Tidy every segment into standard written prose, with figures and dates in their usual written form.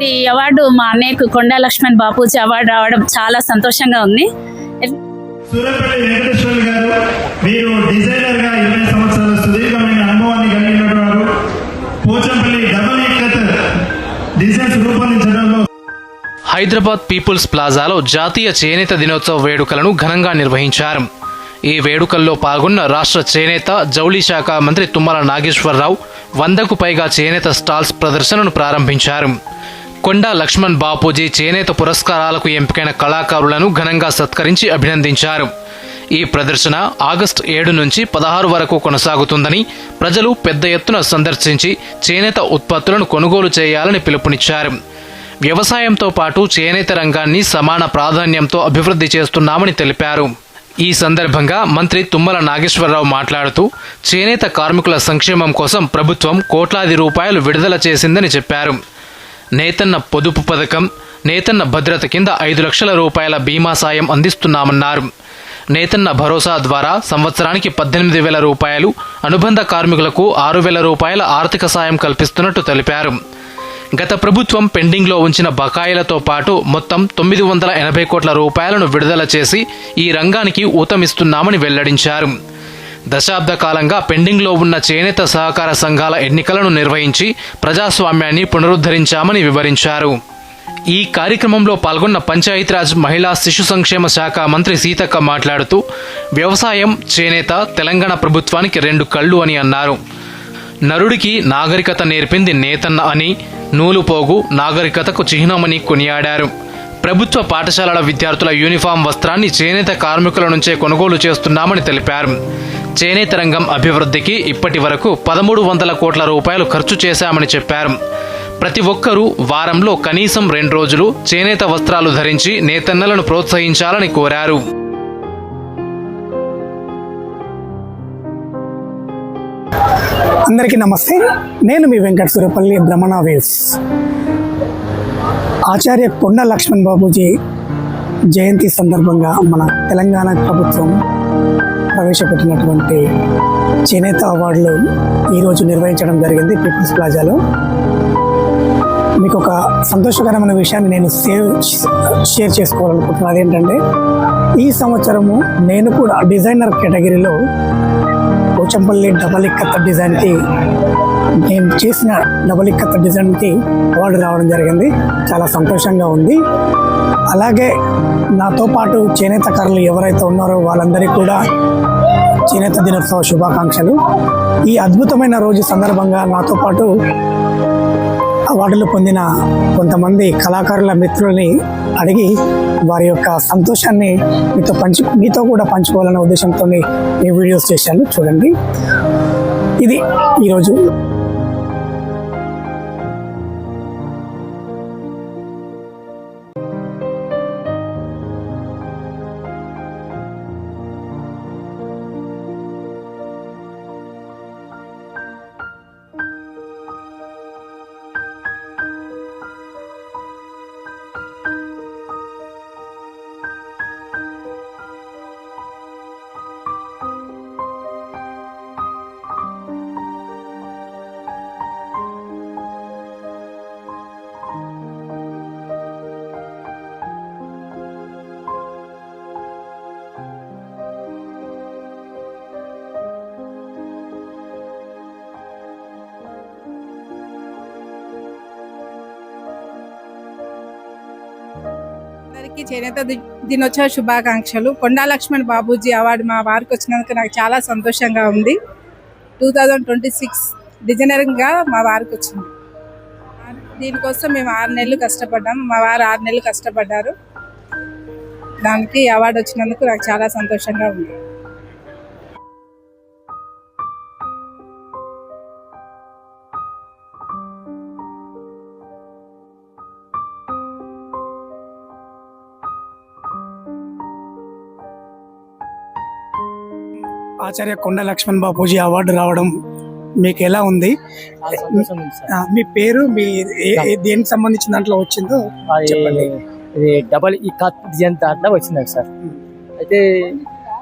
ఈ అవార్డు మా అన్నయ్యకు కొండా లక్ష్మణ్ బాపూజీ అవార్డు రావడం చాలా సంతోషంగా ఉంది. సూరపల్లి వెంకటేశ్వర్ గారు, మీరు డిజైనర్ గా 20 సంవత్సరాల సుదీర్ఘమైన అనుభవాన్ని కలిగినటువంటి పోచంపల్లి డబల్ ఇక్కత్ డిజైన్స్ రూపొందించడంలో. హైదరాబాద్ పీపుల్స్ ప్లాజాలో జాతీయ చేనేత దినోత్సవ వేడుకలను ఘనంగా నిర్వహించారు. ఈ వేడుకల్లో పాల్గొన్న రాష్ట్ర చేనేత జౌళి శాఖ మంత్రి తుమ్మల నాగేశ్వరరావు 100కు పైగా చేనేత స్టాల్స్ ప్రదర్శనను ప్రారంభించారు. కొండా లక్ష్మణ్ బాపూజీ చేనేత పురస్కారాలకు ఎంపికైన కళాకారులను ఘనంగా సత్కరించి అభినందించారు. ఈ ప్రదర్శన ఆగస్టు 7 నుంచి 16 వరకు కొనసాగుతుందని, ప్రజలు పెద్ద ఎత్తున సందర్శించి చేనేత ఉత్పత్తులను కొనుగోలు చేయాలని పిలుపునిచ్చారు. వ్యవసాయంతో పాటు చేనేత రంగాన్ని సమాన ప్రాధాన్యంతో అభివృద్ధి చేస్తున్నామని తెలిపారు. ఈ సందర్భంగా మంత్రి తుమ్మల నాగేశ్వరరావు మాట్లాడుతూ చేనేత కార్మికుల సంక్షేమం కోసం ప్రభుత్వం కోట్లాది రూపాయలు విడుదల చేసిందని చెప్పారు. నేతన్న పొదుపు పథకం, నేతన్న భద్రత కింద 5 లక్షల రూపాయల బీమా సాయం అందిస్తున్నామన్నారు. నేతన్న భరోసా ద్వారా సంవత్సరానికి 18,000 రూపాయలు, అనుబంధ కార్మికులకు 6,000 రూపాయల ఆర్థిక సాయం కల్పిస్తున్నట్టు తెలిపారు. గత ప్రభుత్వం పెండింగ్లో ఉంచిన బకాయిలతో పాటు మొత్తం 980 కోట్ల రూపాయలను విడుదల చేసి ఈ రంగానికి ఊతమిస్తున్నామని వెల్లడించారు. దశాబ్ద కాలంగా పెండింగ్లో ఉన్న చేనేత సహకార సంఘాల ఎన్నికలను నిర్వహించి ప్రజాస్వామ్యాన్ని పునరుద్ధరించామని వివరించారు. ఈ కార్యక్రమంలో పాల్గొన్న పంచాయతీరాజ్ మహిళా శిశు సంక్షేమ శాఖ మంత్రి సీతక్క మాట్లాడుతూ వ్యవసాయం, చేనేత తెలంగాణ ప్రభుత్వానికి 2 కళ్ళు అని అన్నారు. నరుడికి నాగరికత నేర్పింది నేతన్న అని, నూలుపోగు నాగరికతకు చిహ్నమని కొనియాడారు. ప్రభుత్వ పాఠశాలల విద్యార్థుల యూనిఫామ్ వస్త్రాన్ని చేనేత కార్మికుల నుంచే కొనుగోలు చేస్తున్నామని తెలిపారు. చేనేత రంగం అభివృద్ధికి ఇప్పటి వరకు 1300 కోట్ల రూపాయలు ఖర్చు చేశామని చెప్పారు. ప్రతి ఒక్కరూ వారంలో కనీసం 2 రోజులు చేనేత వస్త్రాలు ధరించి నేతన్నలను ప్రోత్సహించాలని కోరారు. అందరికీ నమస్తే. నేను మీ వెంకట సూరపల్లి బ్రహ్మణ వేవ్స్. ఆచార్య కొండా లక్ష్మణ్ బాపూజీ జయంతి సందర్భంగా మన తెలంగాణ ప్రభుత్వం ప్రవేశపెట్టినటువంటి చేనేత అవార్డులు ఈరోజు నిర్వహించడం జరిగింది పీపుల్స్ ప్లాజాలో. మీకు ఒక సంతోషకరమైన విషయాన్ని నేను షేర్ చేసుకోవాలనుకుంటున్నాను. అదేంటంటే ఈ సంవత్సరము నేను కూడా డిజైనర్ కేటగిరీలో పోచంపల్లి డబల్ ఇక్కత్ డిజైన్కి, నేను చేసిన డబల్ ఇక్కత్ డిజైన్కి అవార్డు రావడం జరిగింది. చాలా సంతోషంగా ఉంది. అలాగే నాతో పాటు చేనేతకారులు ఎవరైతే ఉన్నారో వాళ్ళందరికీ కూడా చేనేత దినోత్సవ శుభాకాంక్షలు. ఈ అద్భుతమైన రోజు సందర్భంగా నాతో పాటు అవార్డులు పొందిన కొంతమంది కళాకారుల మిత్రుల్ని అడిగి వారి యొక్క సంతోషాన్ని మీతో కూడా పంచుకోవాలనే ఉద్దేశంతో ఈ వీడియోస్ చేశాను. చూడండి, ఇది ఈరోజు. అందరికీ చేనేత దినోత్సవ శుభాకాంక్షలు. కొండా లక్ష్మణ్ బాపూజీ అవార్డు మా వారికి వచ్చినందుకు నాకు చాలా సంతోషంగా ఉంది. 2026 డిజైనర్గా మా వారికి వచ్చింది. దీనికోసం మేము 6 నెలలు కష్టపడ్డాం. మా వారు 6 నెలలు కష్టపడ్డారు. దానికి అవార్డు వచ్చినందుకు నాకు చాలా సంతోషంగా ఉంది. ఆచార్య కొండా లక్ష్మణ్ బాపూజీ అవార్డు రావడం మీకు ఎలా ఉంది? మీ పేరు, మీ దేనికి సంబంధించిన దాంట్లో వచ్చిందో చెప్పండి. ఇది డబల్ ఇక్కత్ డిజైన్ దాంట్లో వచ్చిందండి సార్. అయితే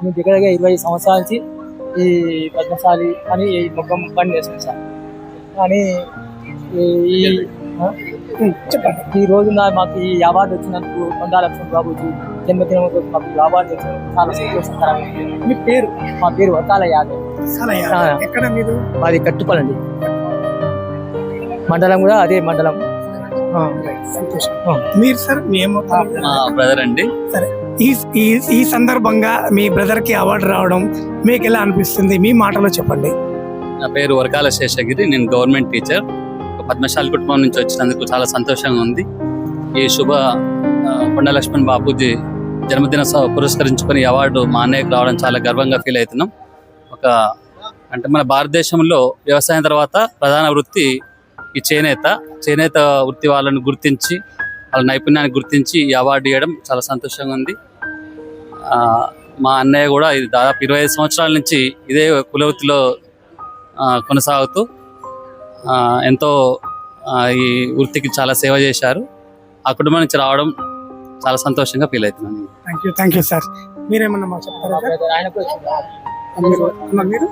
మేము దగ్గరగా 20 సంవత్సరాల నుంచి ఈ పద్మశాలి అని ఈ ముఖం పని చేస్తుంది సార్. కానీ ఈ చెప్పండి. ఈ రోజు మాకు ఈ అవార్డు వచ్చినందుకు కొండా లక్ష్మణ్ బాబుజీ జన్మదినం రోజు మాకు ఈ అవార్డు వచ్చినందుకు చాలా సంతోషకరంగా ఉంది. మీ పేరు? మా పేరు వకాల యాదవ్. సలయా. ఆ. ఎక్కడ మీరు? మాది కట్టుపలండి, మండలం కూడా అదే మండలం. సంతోషం. ఆ. మీరు సార్ మీ ఏమవుతారు? మా బ్రదర్ అండి. సరే, ఈ ఈ ఈ సందర్భంగా మీ బ్రదర్ కి అవార్డు రావడం మీకు ఎలా అనిపిస్తుంది? మీ మాటలో చెప్పండి. నా పేరు వరకాల శేషగిరి, నేను గవర్నమెంట్ టీచర్. ఒక పద్మశాలి కుటుంబం నుంచి వచ్చినందుకు చాలా సంతోషంగా ఉంది. ఈ శుభ కొండా లక్ష్మణ్ బాపూజీ జన్మదిన పురస్కరించుకొని ఈ అవార్డు మా అన్నయ్యకు రావడం చాలా గర్వంగా ఫీల్ అవుతున్నాం. అంటే మన భారతదేశంలో వ్యవసాయం తర్వాత ప్రధాన వృత్తి ఈ చేనేత వృత్తి వాళ్ళని గుర్తించి, వాళ్ళ నైపుణ్యాన్ని గుర్తించి ఈ అవార్డు ఇవ్వడం చాలా సంతోషంగా ఉంది. మా అన్నయ్య కూడా ఇది దాదాపు 25 సంవత్సరాల నుంచి ఇదే కులవృత్తిలో కొనసాగుతూ ఎంతో ఈ వృత్తికి చాలా సేవ చేశారు. ఆ కుటుంబం నుంచి రావడం చాలా సంతోషంగా ఫీల్ అవుతున్నాను. Thank you sir. మీరేమన్నా మాకు చెప్తారా సార్? ఆయనకు వచ్చింది. మీరు?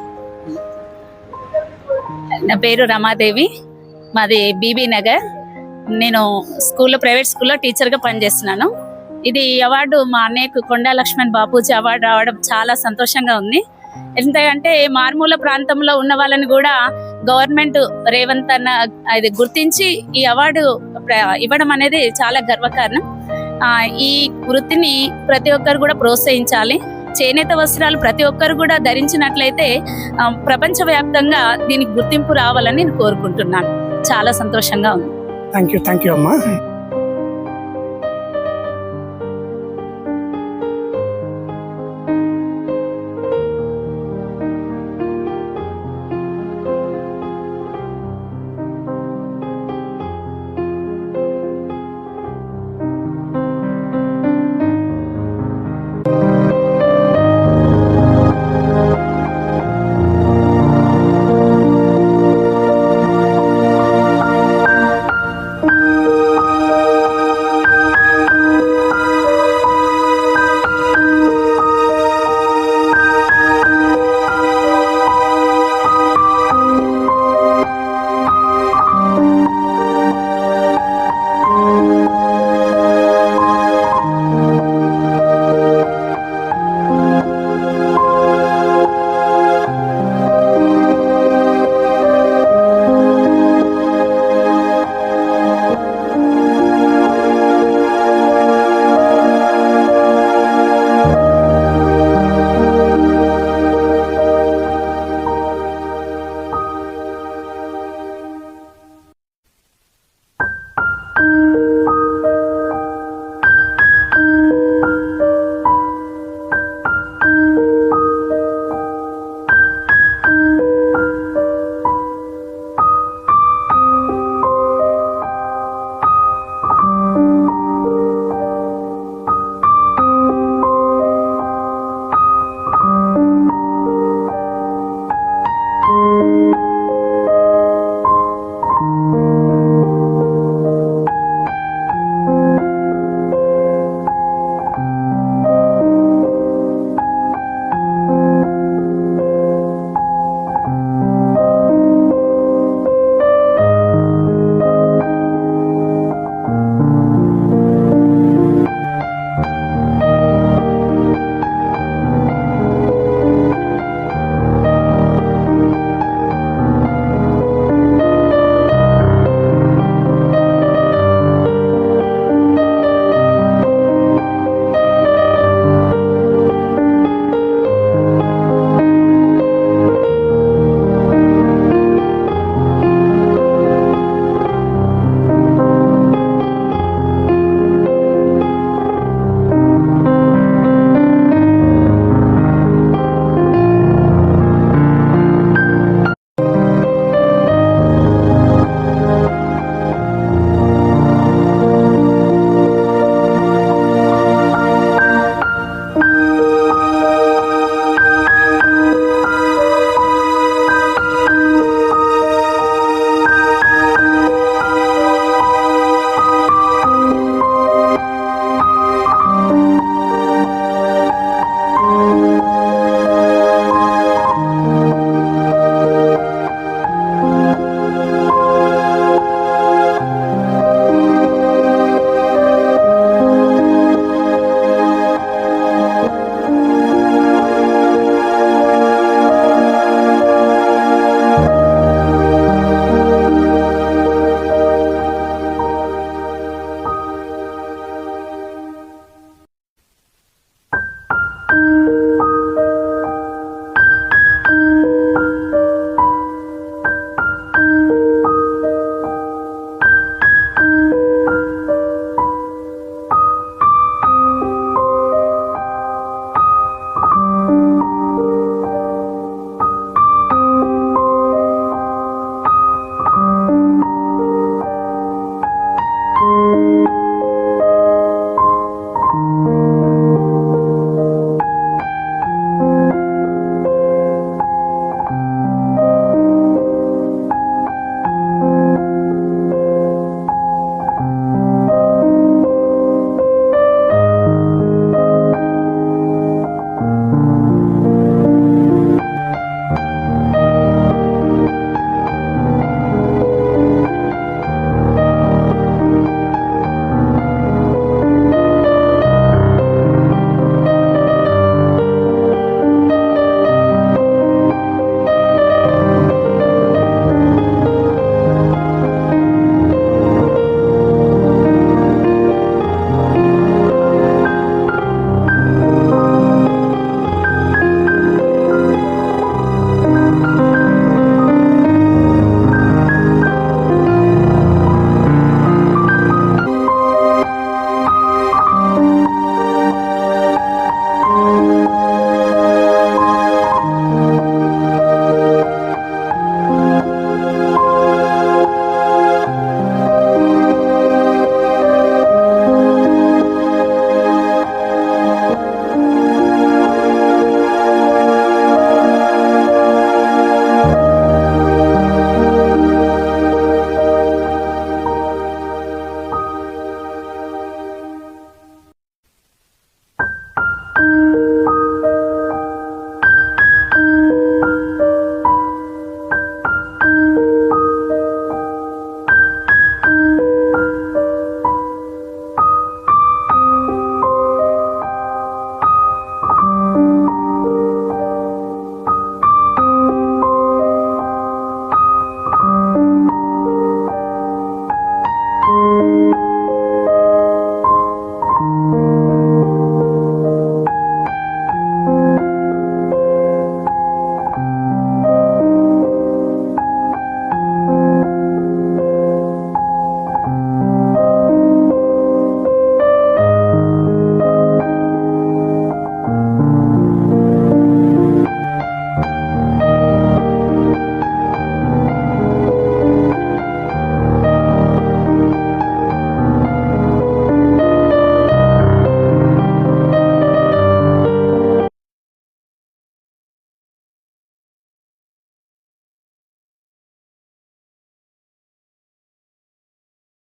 నా పేరు రమాదేవి, మాది బీబీ నగర్. నేను ప్రైవేట్ స్కూల్లో టీచర్గా పనిచేస్తున్నాను. ఇది అవార్డు మా అన్నయ్యకు కొండా లక్ష్మణ్ బాపూజీ అవార్డు రావడం చాలా సంతోషంగా ఉంది. ఎందుకంటే మారుమూల ప్రాంతంలో ఉన్న వాళ్ళని కూడా గవర్నమెంట్ రేవంత్ అన్న అది గుర్తించి ఈ అవార్డు ఇవ్వడం అనేది చాలా గర్వకారణం. ఈ వృత్తిని ప్రతి ఒక్కరు కూడా ప్రోత్సహించాలి. చేనేత వస్త్రాలు ప్రతి ఒక్కరు కూడా ధరించినట్లయితే ప్రపంచవ్యాప్తంగా దీనికి గుర్తింపు రావాలని నేను కోరుకుంటున్నాను. చాలా సంతోషంగా ఉంది. థ్యాంక్ యూ అమ్మా.